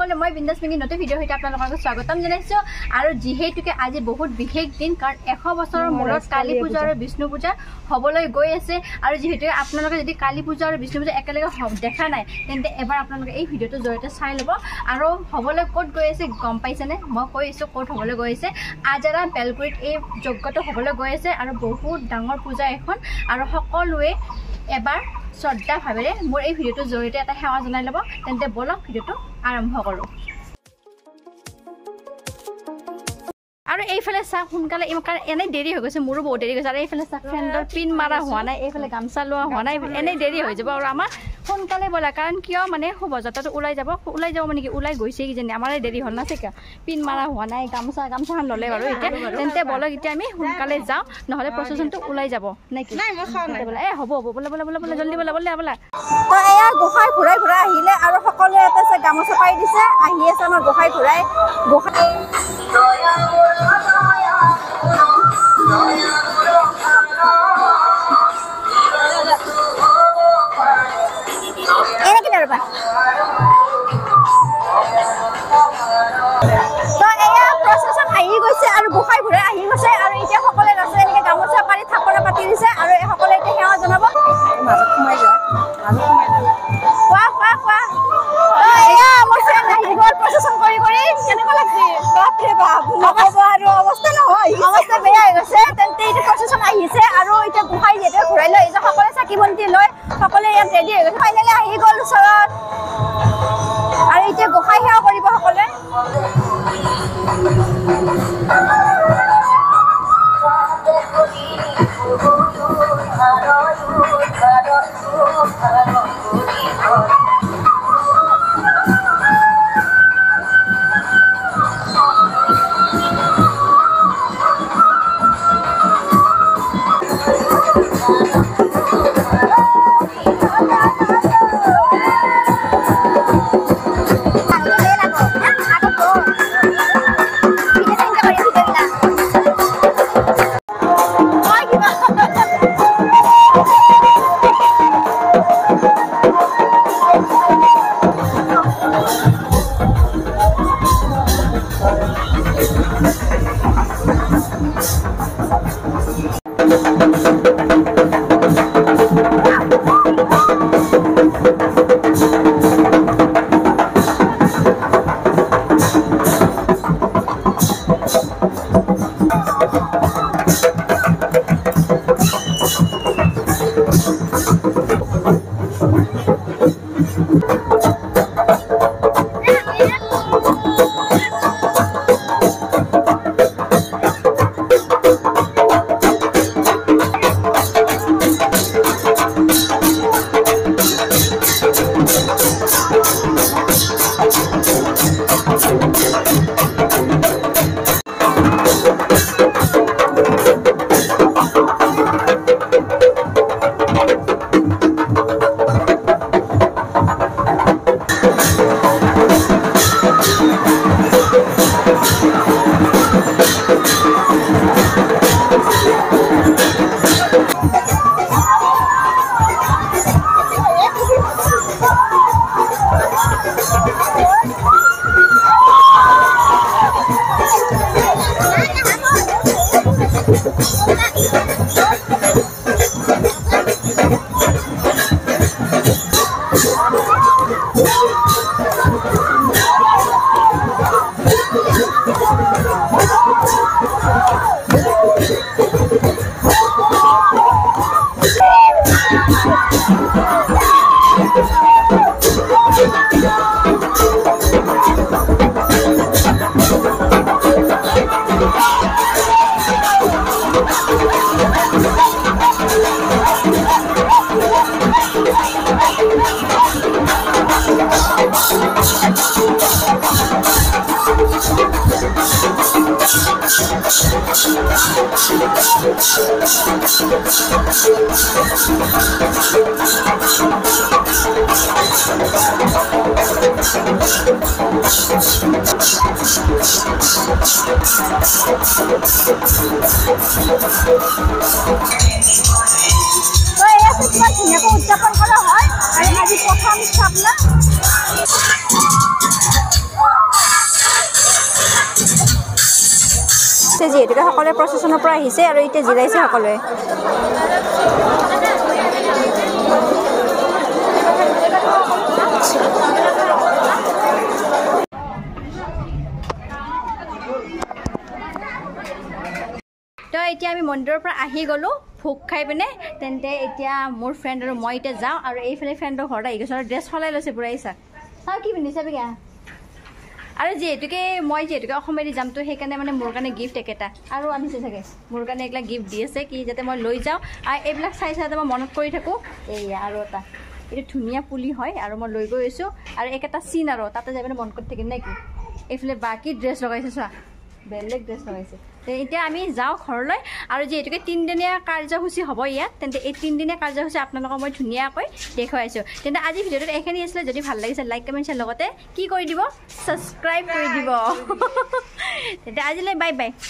সকলে মই বিন্দাস মিনি নতুন ভিডিও হইতে আপোনালোকক স্বাগতম জনাইছো আৰু যিহেতুকে আজি বহুত বিশেষ দিন কাৰণ 100 বছৰৰ মূৰত কালী পূজা আৰু বিষ্ণু পূজা হবলৈ গৈ আছে আৰু যেহেতু আপোনালোকে যদি কালী পূজা আৰু বিষ্ণু পূজা একেলগে দেখা নাই তেন্তে এবাৰ আপোনালোকে এই ভিডিওটো জৰিয়তে চাই লব আৰু হবলৈ ক'ত গৈ আছে গম পাইছেনে মই কৈছো ক'ত হবলৈ গৈ আছে আজাৰা বেলগুৰিত এই যজ্ঞটো হবলৈ গৈ আছে আৰু বহুত ডাঙৰ পূজা এখন আৰু সকলোৱে এবাৰ শ্ৰদ্ধা ভাবেৰে মোৰ এই ভিডিওটো জৰিয়তে এটা সেৱা জনাই লব তেন্তে বলক ভিডিওটো আৰম্ভ কৰো আৰু এইফালে চাহ সোনকালে এনে দেৰি হৈ গৈছে মোৰো বহুত দেৰি গৈছে আৰু এইফালে চাহ ফ্ৰেণ্ডৰ পিন মাৰা হোৱা নাই এইফালে গামচা লোৱা হোৱা নাই এনে দেৰি হৈ যাব আৰু আমাৰ সোনকালে বলা কাৰণ কিয় মানে শোভাযাত্ৰাটো ওলাই যাব মানে কি ওলাই গৈছে কিজানি আমাৰ দেৰি হ'ল না চাগে পিন মাৰা হোৱা নাই গামচাখন ল'লে বাৰু এতিয়া তেন্তে বলক এতিয়া আমি সোনকালে যাওঁ নহ'লে প্ৰচেছনটো ওলাই যাব নেকি নাই মই খাওঁ নাই বোলে হ'ব বলা জলদি বলা তো এয়া গোসাই ঘূৰাই আহিলে আৰু সকলোৱে এটা গামোচা পাই দিছে আহি আছে আমাৰ গোসাই ঘূৰাই আৰু গোসাই ঘূৰাই আহি গৈছে আৰু এতিয়া সকলোৱে আছে এনেকে গামোচা পাৰি থাপনা পাতি দিছে আৰু সকলোৱে এতিয়া সেৱা জনাব মাজত সোমাই যোৱা কোৱা এয়া মোৰ ফ্ৰেণ্ড আহি গ'ল প্ৰচেছন কৰি কেনেকুৱা লাগিছে বাপৰে বাপ নক'ব আৰু অৱস্থা বেয়া হৈ গৈছে তেন্তে এতিয়া প্ৰচেছন আহিছে আৰু এতিয়া গোসাই যিহেতু ঘূৰাই লৈ আহিছে সকলোৱে চাকি বন্তি লৈ সকলোৱে ইয়াত ৰেডি হৈ গৈছে ফাইনেলি আহি গ'ল ওচৰত আৰু এতিয়া গোসাই সেৱা কৰিব সকলোৱে গৈছে যিহেতুকে সকলোৱে প্ৰচেছনৰ পৰা আহিছে আৰু এতিয়া জিৰাইছে সকলোৱে তো এতিয়া আমি মন্দিৰৰ পৰা আহি গ'লো ভোগ খাই পিনে তেন্তে এতিয়া মোৰ ফ্ৰেণ্ড আৰু মই এতিয়া যাওঁ আৰু এইফালে ফ্ৰেণ্ডৰ ঘৰত আহি গৈছোঁ আৰু ড্ৰেছ সলাই লৈছে পুৰা ইচ্ছা চাওঁ কি পিন্ধিছে বিয়া আৰু যিহেতুকে মই অসমীয়া যামতো সেইকাৰণে মানে মোৰ কাৰণে গিফ্ট একেটা আৰু আনিছে চাগে মোৰ কাৰণে এইবিলাক গিফ্ট দি আছে কি যাতে মই লৈ যাওঁ আৰু এইবিলাক চাই যাতে মই মনত কৰি থাকোঁ এয়া আৰু এটা এইটো ধুনীয়া পুলি হয় আৰু মই লৈ গৈ আছোঁ আৰু একেটা চিন আৰু তাতে যাই পিনে মনত কৰি থাকিম নে কি এইফালে বাকী ড্ৰেছ লগাইছে চোৱা বেলেগ ড্ৰেছ লগাইছে এতিয়া আমি যাওঁ ঘৰলৈ আৰু যিহেতুকে 3 দিনীয়া কাৰ্যসূচী হ'ব ইয়াত তেন্তে এই 3 দিনীয়া কাৰ্যসূচী আপোনালোকক মই ধুনীয়াকৈ দেখুৱাইছোঁ তেন্তে আজি ভিডিঅ'টোত এইখিনি আছিলে যদি ভাল লাগিছে লাইক কমেণ্ট শ্বেয়াৰ লগতে কি কৰি দিব ছাবস্ক্ৰাইব কৰি দিব তেন্তে আজিলৈ বাই বাই